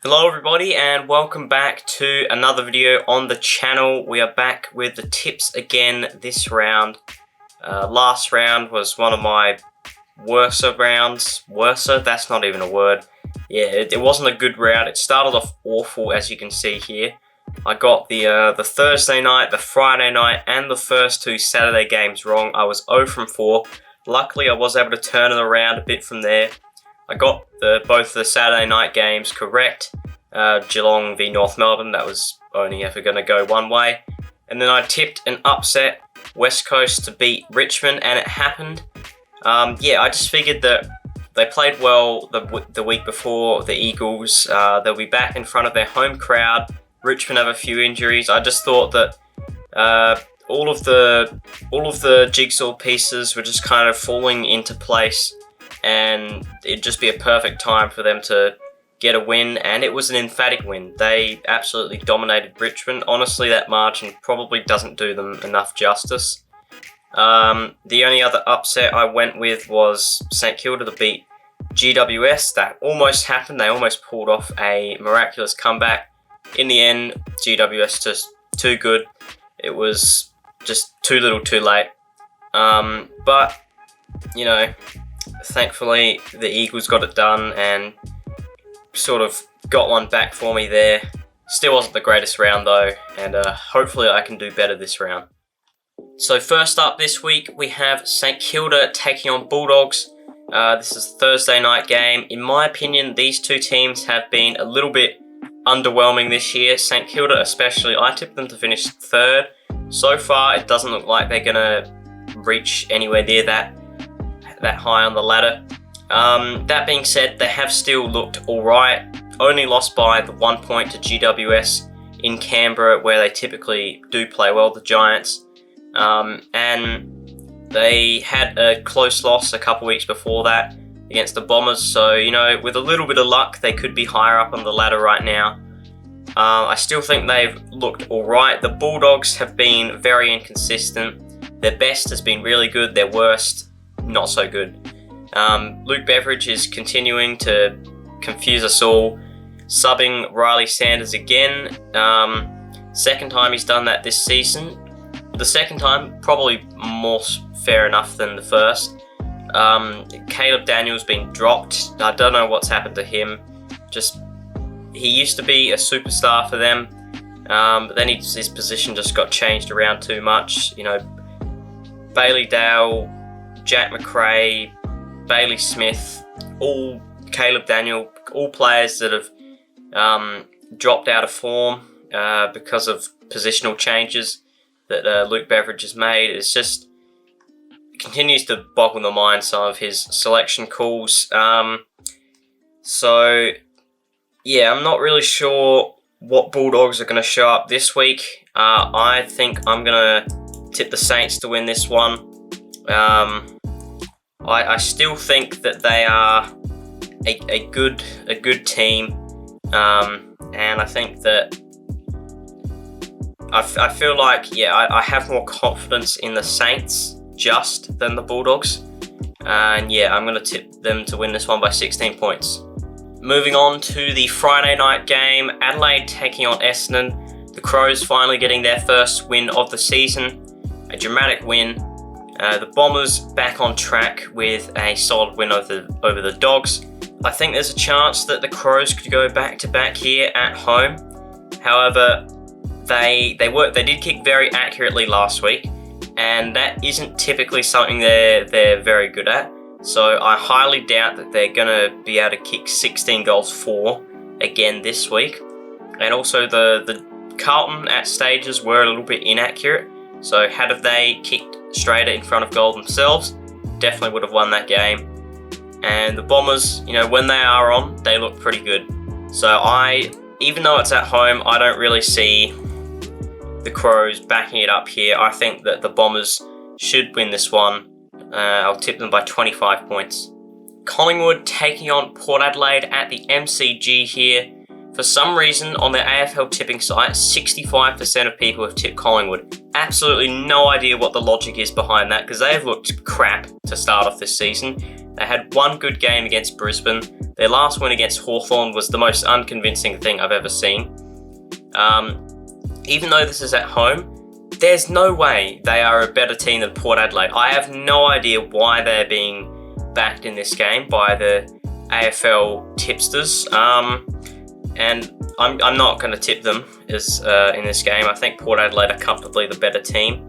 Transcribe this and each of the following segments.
Hello everybody and welcome back to another video on the channel. We are back with the tips again this round. Last round was one of my worser rounds. Worser? That's not even a word. Yeah, it wasn't a good round. It started off awful, as you can see here. I got the Thursday night, the Friday night, and the first two Saturday games wrong. I was 0 from 4. Luckily, I was able to turn it around a bit from there. I got both the Saturday night games correct. Geelong v North Melbourne, that was only ever going to go one way. And then I tipped an upset, West Coast to beat Richmond, and it happened. Yeah, I just figured that they played well the week before, the Eagles. They'll be back in front of their home crowd. Richmond have a few injuries. I just thought that all of the jigsaw pieces were just kind of falling into place, and it'd just be a perfect time for them to get a win, and it was an emphatic win. They absolutely dominated Richmond. Honestly, that margin probably doesn't do them enough justice. The only other upset I went with was St Kilda to beat GWS. That almost happened. They almost pulled off a miraculous comeback. In the end, GWS just too good. It was just too little too late. But, you know, thankfully the Eagles got it done and sort of got one back for me there. Still wasn't the greatest round though, and hopefully I can do better this round. So first up this week we have St Kilda taking on Bulldogs. This is a Thursday night game. In my opinion, these two teams have been a little bit underwhelming this year. St Kilda especially, I tipped them to finish third. So far it doesn't look like they're going to reach anywhere near that high on the ladder. That being said, they have still looked alright. Only lost by the 1 point to GWS in Canberra, where they typically do play well, the Giants. And they had a close loss a couple weeks before that against the Bombers. So, you know, with a little bit of luck, they could be higher up on the ladder right now. I still think they've looked alright. The Bulldogs have been very inconsistent. Their best has been really good. Their worst, not so good. Luke Beveridge is continuing to confuse us all, subbing Riley Sanders again. Second time he's done that this season. The second time, probably more fair enough than the first. Caleb Daniels been dropped. I don't know what's happened to him. He used to be a superstar for them, but then his position just got changed around too much. You know, Bailey Dale, Jack McRae, Bailey Smith, all Caleb Daniel, all players that have dropped out of form because of positional changes that Luke Beveridge has made. It continues to boggle the mind, some of his selection calls. So, yeah, I'm not really sure what Bulldogs are going to show up this week. I think I'm going to tip the Saints to win this one. I still think that they are a good team, and I think that I feel like, yeah, I have more confidence in the Saints just than the Bulldogs, and yeah, I'm going to tip them to win this one by 16 points. Moving on to the Friday night game, Adelaide taking on Essendon. The Crows finally getting their first win of the season, a dramatic win. The Bombers back on track with a solid win over the Dogs. I think there's a chance that the Crows could go back-to-back here at home. However, they did kick very accurately last week, and that isn't typically something they're very good at. So I highly doubt that they're going to be able to kick 16 goals for again this week. And also the Carlton at stages were a little bit inaccurate. So had they kicked straighter in front of goal themselves, definitely would have won that game. And the Bombers, you know, when they are on, they look pretty good. So even though it's at home, I don't really see the Crows backing it up here. I think that the Bombers should win this one. I'll tip them by 25 points. Collingwood taking on Port Adelaide at the MCG here. For some reason, on their AFL tipping site, 65% of people have tipped Collingwood. Absolutely no idea what the logic is behind that, because they have looked crap to start off this season. They had one good game against Brisbane. Their last win against Hawthorn was the most unconvincing thing I've ever seen. Even though this is at home, there's no way they are a better team than Port Adelaide. I have no idea why they're being backed in this game by the AFL tipsters. And I'm not going to tip them in this game. I think Port Adelaide are comfortably the better team.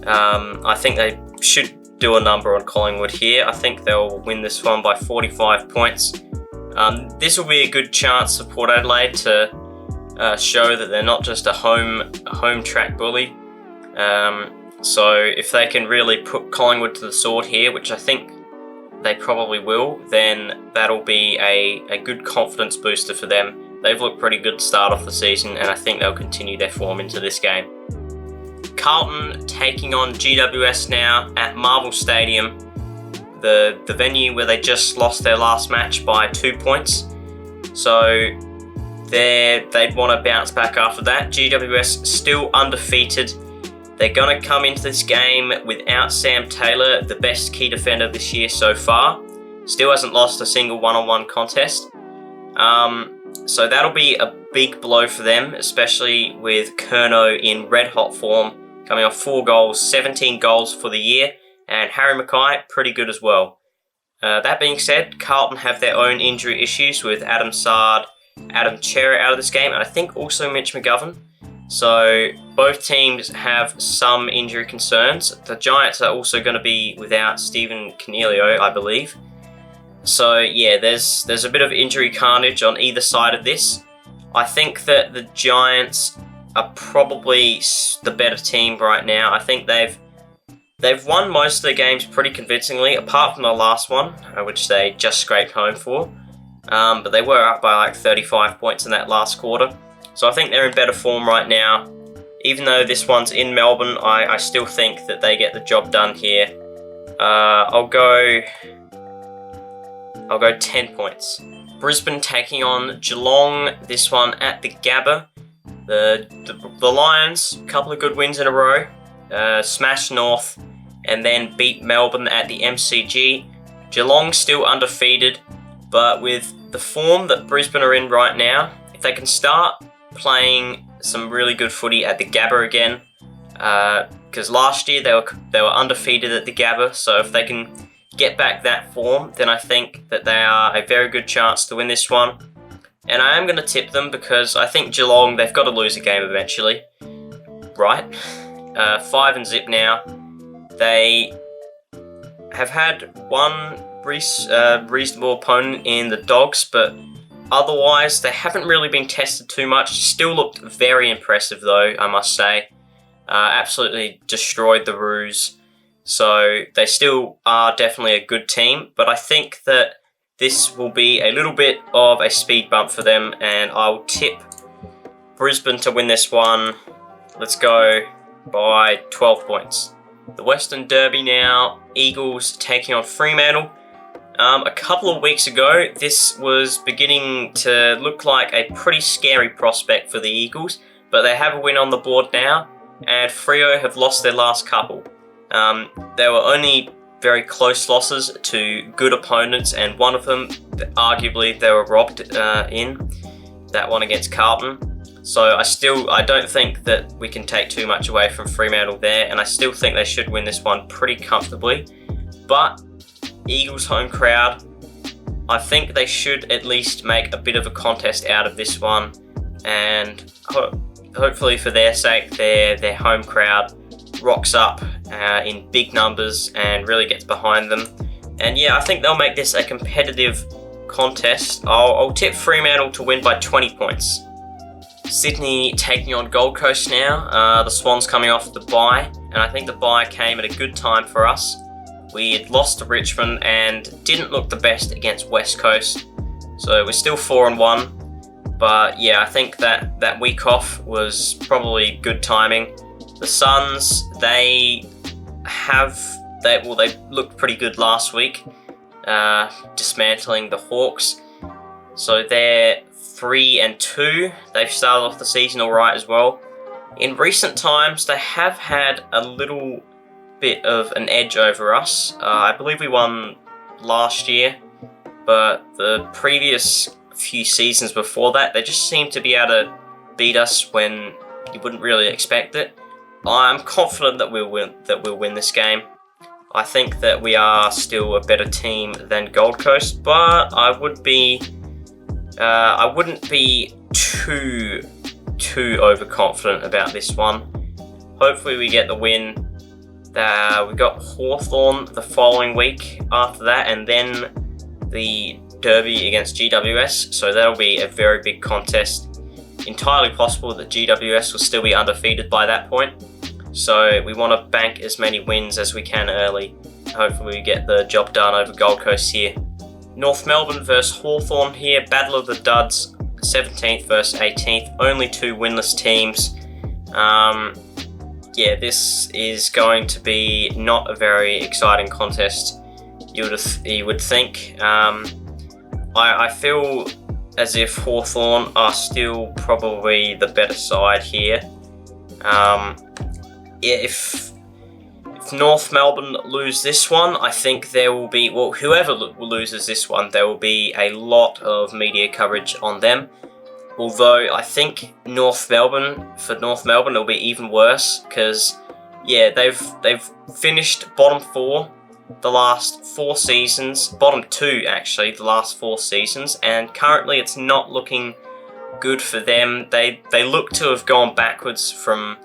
I think they should do a number on Collingwood here. I think they'll win this one by 45 points. This will be a good chance for Port Adelaide to show that they're not just a home track bully. So if they can really put Collingwood to the sword here, which I think they probably will, then that'll be a good confidence booster for them. They've looked pretty good to start off the season, and I think they'll continue their form into this game. Carlton taking on GWS now at Marvel Stadium, the venue where they just lost their last match by 2 points. So they'd want to bounce back after that. GWS still undefeated. They're going to come into this game without Sam Taylor, the best key defender this year so far. Still hasn't lost a single one-on-one contest. So that'll be a big blow for them, especially with Curnow in red-hot form, coming off 4 goals, 17 goals for the year, and Harry Mackay, pretty good as well. That being said, Carlton have their own injury issues with Adam Sard, Adam Cerra out of this game, and I think also Mitch McGovern. So both teams have some injury concerns. The Giants are also going to be without Stephen Cornelio, I believe. So yeah, there's a bit of injury carnage on either side of this. I think that the Giants are probably the better team right now. I think they've won most of their games pretty convincingly, apart from the last one, which they just scraped home for. But they were up by like 35 points in that last quarter. So I think they're in better form right now. Even though this one's in Melbourne, I still think that they get the job done here. I'll go 10 points. Brisbane taking on Geelong, this one at the Gabba. The Lions, a couple of good wins in a row. Smashed North and then beat Melbourne at the MCG. Geelong still undefeated, but with the form that Brisbane are in right now, if they can start playing some really good footy at the Gabba again, because last year they were undefeated at the Gabba, so if they can get back that form, then I think that they are a very good chance to win this one. And I am going to tip them because I think Geelong, they've got to lose a game eventually. Right? 5-0 now. They have had one reasonable opponent in the Dogs, but otherwise they haven't really been tested too much. Still looked very impressive though, I must say. Absolutely destroyed the Roos. So they still are definitely a good team, but I think that this will be a little bit of a speed bump for them, and I'll tip Brisbane to win this one. Let's go by 12 points. The Western Derby now, Eagles taking on Fremantle. A couple of weeks ago, this was beginning to look like a pretty scary prospect for the Eagles, but they have a win on the board now, and Freo have lost their last couple. They were only very close losses to good opponents, and one of them, arguably, they were robbed in that one against Carlton. So I don't think that we can take too much away from Fremantle there, and I still think they should win this one pretty comfortably. But Eagles home crowd, I think they should at least make a bit of a contest out of this one, and hopefully for their sake, their home crowd rocks up in big numbers and really gets behind them. And yeah, I think they'll make this a competitive contest. I'll tip Fremantle to win by 20 points. Sydney taking on Gold Coast now. The Swans coming off the bye, and I think the bye came at a good time for us. We had lost to Richmond and didn't look the best against West Coast, so we're still 4-1. But yeah, I think that week off was probably good timing. The Suns, they looked pretty good last week, dismantling the Hawks. So they're 3-2. They've started off the season alright as well. In recent times, they have had a little bit of an edge over us. I believe we won last year, but the previous few seasons before that, they just seem to be able to beat us when you wouldn't really expect it. I'm confident that we'll win this game. I think that we are still a better team than Gold Coast, but I wouldn't be too overconfident about this one. Hopefully we get the win. We got Hawthorn the following week after that, and then the Derby against GWS, so that'll be a very big contest. Entirely possible that GWS will still be undefeated by that point, so we want to bank as many wins as we can early. Hopefully we get the job done over Gold Coast here. North Melbourne versus Hawthorn here, Battle of the Duds, 17th versus 18th, only 2 winless teams. Yeah, this is going to be not a very exciting contest, you would think. I feel as if Hawthorn are still probably the better side here. If North Melbourne lose this one, I think there will be, well, whoever loses this one, there will be a lot of media coverage on them. Although I think for North Melbourne, it'll be even worse because, yeah, they've finished bottom 4 the last 4 seasons, bottom 2 actually, the last 4 seasons, and currently it's not looking good for them. They look to have gone backwards from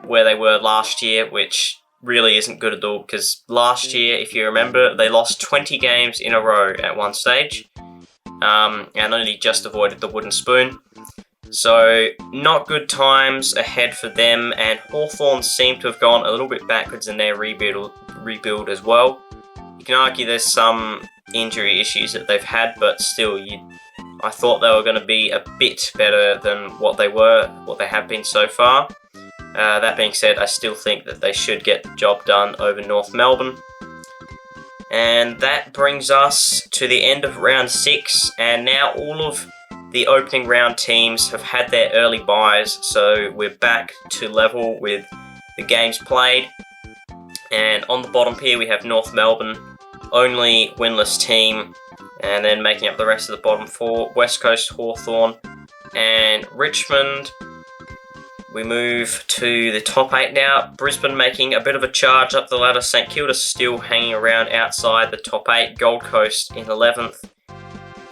where they were last year, which really isn't good at all because last year, if you remember, they lost 20 games in a row at one stage. And only just avoided the wooden spoon. So, not good times ahead for them, and Hawthorn seem to have gone a little bit backwards in their rebuild as well. You can argue there's some injury issues that they've had, but still, I thought they were going to be a bit better than what they have been so far. That being said, I still think that they should get the job done over North Melbourne. And that brings us to the end of round 6, and now all of the opening round teams have had their early buys, so we're back to level with the games played. And on the bottom here we have North Melbourne, only winless team, and then making up the rest of the bottom 4, West Coast, Hawthorn, and Richmond. We move to the top 8 now. Brisbane making a bit of a charge up the ladder. St Kilda still hanging around outside the top 8. Gold Coast in 11th.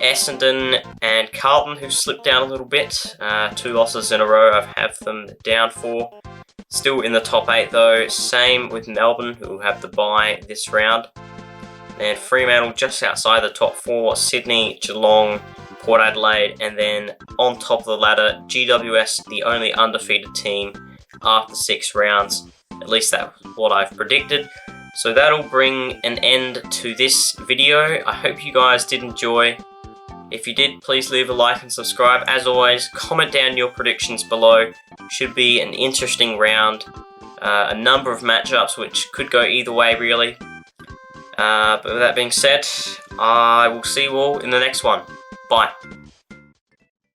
Essendon and Carlton, who slipped down a little bit. 2 losses in a row I have them down for. Still in the top 8 though. Same with Melbourne, who will have the bye this round. And Fremantle just outside the top 4. Sydney, Geelong, Port Adelaide, and then on top of the ladder, GWS, the only undefeated team after 6 rounds. At least that's what I've predicted. So that'll bring an end to this video. I hope you guys did enjoy. If you did, please leave a like and subscribe. As always, comment down your predictions below. Should be an interesting round. A number of matchups which could go either way really. But with that being said, I will see you all in the next one. Bye.